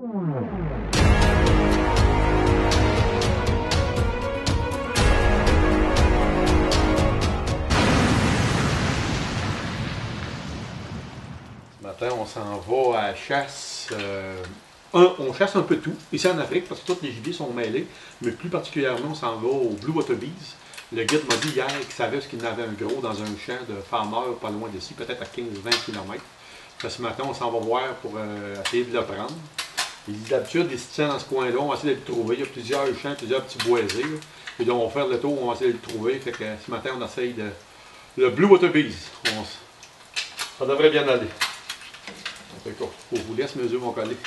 Ce matin, on s'en va à la chasse. On chasse un peu tout, ici en Afrique, parce que toutes les gibiers sont mêlés, mais plus particulièrement, on s'en va au Blue Water Bees. Le guide m'a dit hier qu'il savait qu'il y en avait un gros dans un champ de farmers pas loin d'ici, peut-être à 15-20 km. Ce matin, on s'en va voir pour essayer de le prendre. D'habitude, il se tient dans ce coin-là, on va essayer de le trouver. Il y a plusieurs champs, plusieurs petits boisés. Là. Et donc, on va faire le tour, on va essayer de le trouver. Fait que ce matin, on essaye le Blue Water Bees. Ça devrait bien aller. Je vous laisse, mes œufs vont coller.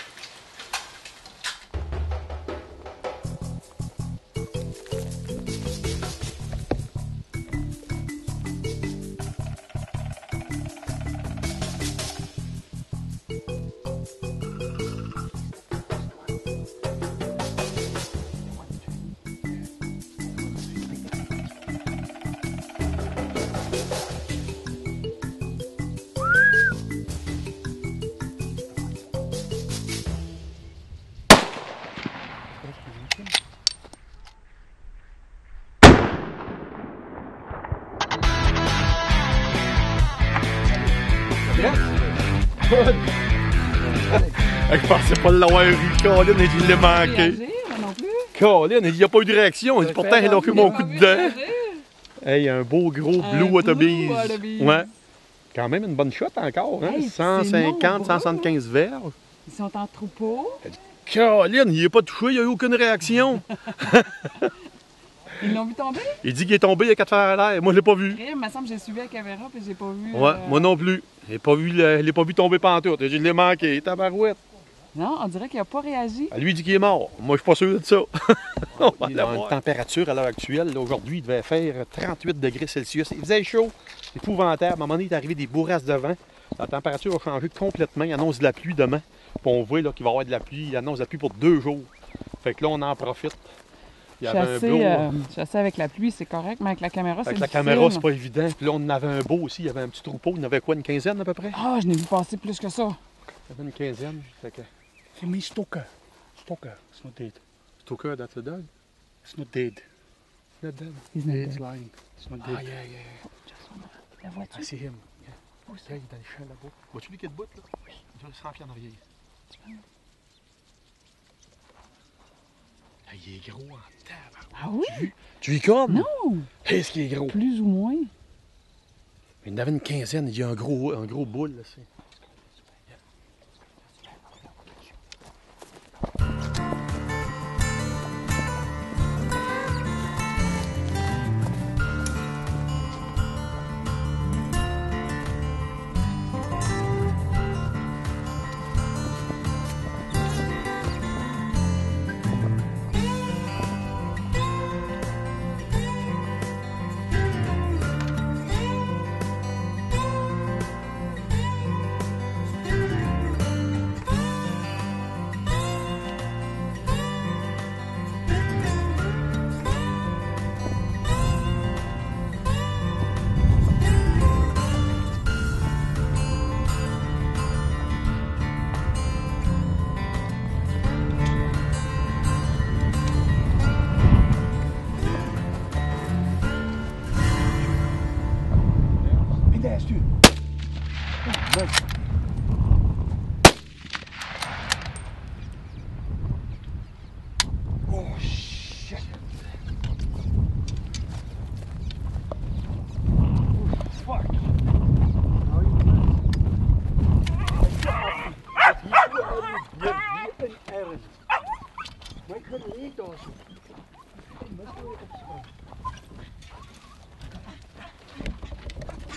Je pensais pas l'avoir vu, Colin, et je l'ai manqué. Colin, il n'y a pas eu de réaction. Il dit pourtant, il a fait mon coup de dent. Hey, un beau gros Blue Water Bees. Ouais. Quand même une bonne shot encore, hein? Hey, 150, 175 verres. Ils sont en troupeau. Colin, il n'est pas touché, il n'y a eu aucune réaction. Ils l'ont vu tomber? Il dit qu'il est tombé, il y a 4 fers à l'air. Moi, je ne l'ai pas vu. Il me semble que j'ai suivi la caméra et je l'ai pas vu. Ouais, moi non plus. Je ne l'ai pas vu tomber pantoute. Je l'ai manqué, tabarouette. Non, on dirait qu'il n'a pas réagi. Lui, il dit qu'il est mort. Moi, je suis pas sûr de ça. Il a une température à l'heure actuelle. Aujourd'hui, il devait faire 38 degrés Celsius. Il faisait chaud, épouvantable. À un moment donné, il est arrivé des bourrasques de vent. La température a changé complètement. Il annonce de la pluie demain. Puis on voit qu'il va y avoir de la pluie. Il annonce de la pluie pour 2 jours. Fait que là, on en profite. Chasser avec la pluie, c'est correct, mais avec la caméra, c'est difficile. Avec la caméra, c'est pas évident. Puis là, on en avait un beau aussi. Il y avait un petit troupeau. Il y en avait quoi, une quinzaine à peu près? Ah, je n'ai vu passer plus que ça. Il y avait une quinzaine. Fait que... Give me Stoker. Stoker. It's not dead. Stoker, that's a dog? It's not dead. It's not dead. He's not It's dead. lying. It's not dead. Ah, yeah. La voiture. I see him. Yeah. Il est dans le champ là-bas. Vois-tu lui qui est debout, là? Oui. Il doit se remplir en arrière. Ah, il est gros en tabac. Ah oui? Tu y comme? Non! Qu'est-ce qu'il est gros? Plus ou moins. Il y en avait une quinzaine. Il y a un gros boule, là.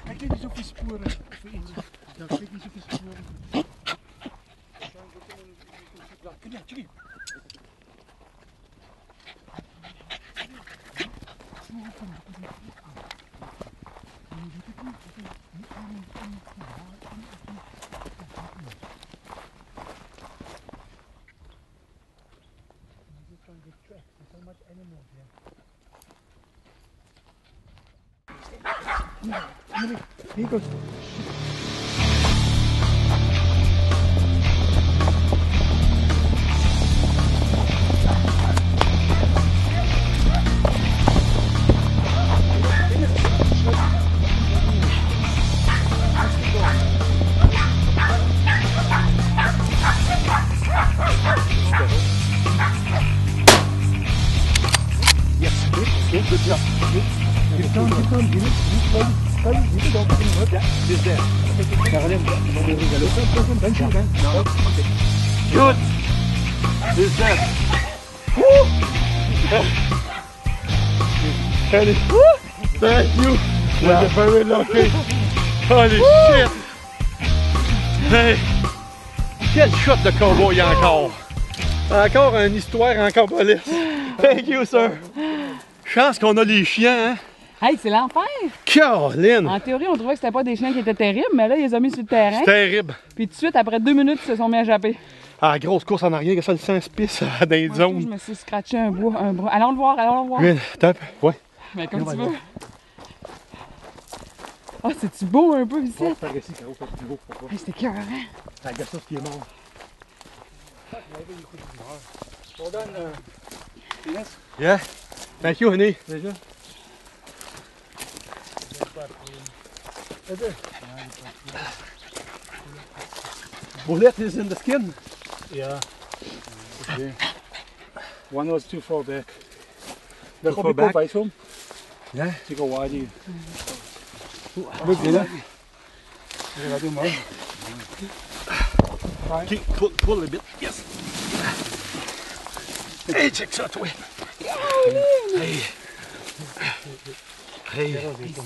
Kijk niet zoveel sporen. Daar kijk niet zoveel sporen. Kom ja, Jimmy. Here you go. Yes, good job. Get on, get on, get it. Get it, don't put it up. Yeah, this there. Caroline, mon bébé, là. Bonne chose, hein? No, okay. Good. This there. Allez. Thank you. Yeah. You're very lucky. Holy shit! Hey! Quel shot de cowboy il y a encore! Encore une histoire en cowboy. Thank you, sir! Chance qu'on a les chiens, hein? Hey, c'est l'enfer! Caroline! En théorie, on trouvait que c'était pas des chiens qui étaient terribles, mais là, ils les ont mis sur le terrain. C'est terrible! Puis tout de suite, après 2 minutes, ils se sont mis à japper. Ah, grosse course en arrière, que ça le sang se pisse dans les Moi, je trouve que je zones. me suis scratché un bras. Allons le voir, allons le voir. Oui, top, ouais. Mais comme tu veux. Ah, c'est-tu beau un peu ici? Par ici, Caro, fait plus beau. Pourquoi? Hey, c'était cœur, hein? La gasseuse qui est mort. On donne. Inès, Yeah. Thank you, honey. déjà. Bullet is in the skin. Yeah. Okay. One was too far back. Too Daar far kom ik back? op bij zo'n. Yeah. Ik ga wide. Look, dit. Ja, doe maar. Okay, pull a bit. Yes. Hey, check ça, toi. Hey. Hey.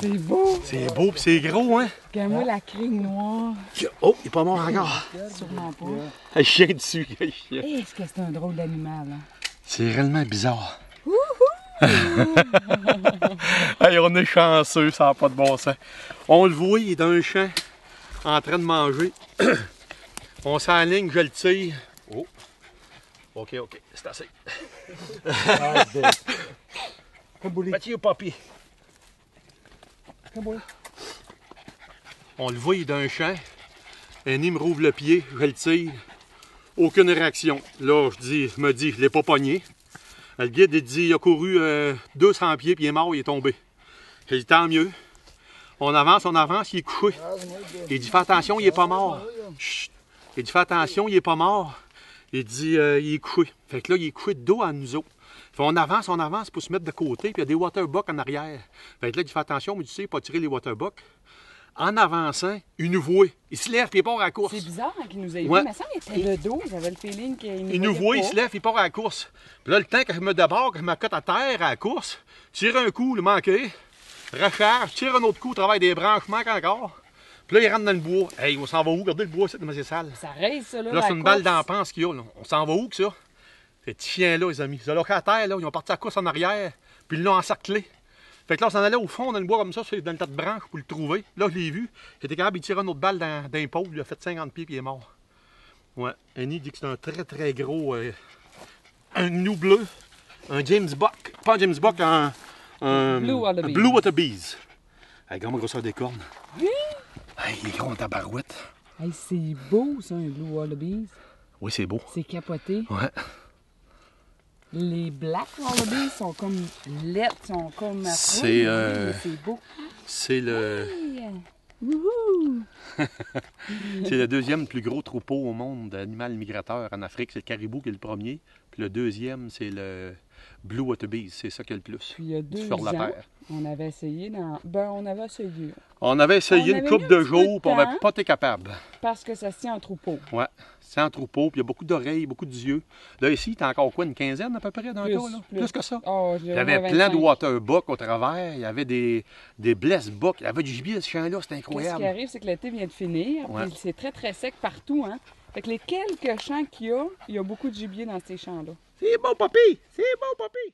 C'est beau! C'est beau pis c'est gros, hein? Regarde-moi la crigne noire. Oh, il est pas mort encore. Sûrement pas. Un chien dessus, un chien. Hey, est-ce que c'est un drôle d'animal, hein? C'est réellement bizarre. Hey, on est chanceux, ça n'a pas de bon sens. On le voit, il est dans un champ, en train de manger. On s'enligne, je le tire. Oh. OK, c'est assez. Mathieu Papi. On le voit, il est dans un champ. Annie me rouvre le pied, je le tire. Aucune réaction. Là, je me dis, je l'ai pas pogné. Le guide, il dit, il a couru 200 pieds, puis il est mort, il est tombé. J'ai dit, tant mieux. On avance, il est couché. Il dit, fais attention, il est pas mort. Chut. Il dit, fais attention, il est pas mort. Il dit, il est couché. Fait que là, il est couché de dos à nous autres. Fait on avance pour se mettre de côté, puis il y a des waterbucks en arrière. Fait que là, il dit, fais attention, mais tu sais, pas tirer les waterbucks. En avançant, il nous voit. Il se lève, puis il part à la course. C'est bizarre hein, qu'il nous ait vu, Ouais. mais ça, il était de dos. J'avais le feeling qu'il Il nous voit, il se lève, il part à la course. Puis là, le temps que je me débarque, que je me cote à terre à la course, tire un coup, le manqué, recharge, tire un autre coup, travaille des branches, manque encore. Puis là, il rentre dans le bois. Hey, on s'en va où? Regardez le bois, c'est sale. Ça raise, ça, là. Là, la c'est une balle course. d'empance qu'il y a. Là. On s'en va où que ça? Ces petits chiens-là, les amis. Ils ont à terre, là, ils ont parti à la course en arrière, puis ils l'ont encerclé. Fait que là, on s'en allait au fond dans le bois comme ça, dans le tas de branches pour le trouver. Là, je l'ai vu. J'étais capable, il tirait une autre balle dans l'épaule. Il a fait 50 pieds, puis il est mort. Ouais. Annie dit que c'est un très, très gros. Un gnou bleu. Un James Buck. Pas un James Buck, un Blue Wallaby. un Blue Wallabies. Avec grande grosseur des cornes. Oui. Hey, il est gros en tabarouette. Hey, c'est beau, ça, un Blue Wallabies. Oui, c'est beau. C'est capoté. Ouais. Les Black Wallabies sont comme laides, sont comme... C'est, mais c'est beau. C'est le. Hey, wouhou! C'est le deuxième plus gros troupeau au monde d'animal migrateur en Afrique. C'est le caribou qui est le premier. Puis le deuxième, c'est le Blue Wallabies. C'est ça qui est le plus. Puis il y a 2 sur la ans, terre. on avait essayé dans... Ben, on avait essayé. On avait essayé On une avait couple mis un de petit peu de jours, puis on n'avait temps. pas été capable. Parce que ça se tient en troupeau. Ouais, c'est en troupeau, puis il y a beaucoup d'oreilles, beaucoup d'yeux. Là, ici, t'as encore quoi, une quinzaine à peu près dans le Plus, tas, là? plus. Plus que ça. Oh, Il y avait plein de waterbucks au travers, il y avait des blessbucks, il y avait du gibier, ce champ-là, c'était Ce qui incroyable. arrive, c'est que l'été vient de finir, Ouais. puis c'est très très sec partout, hein. Fait que les quelques champs qu'il y a beaucoup de gibier dans ces champs-là. C'est bon, papy! C'est bon, papy!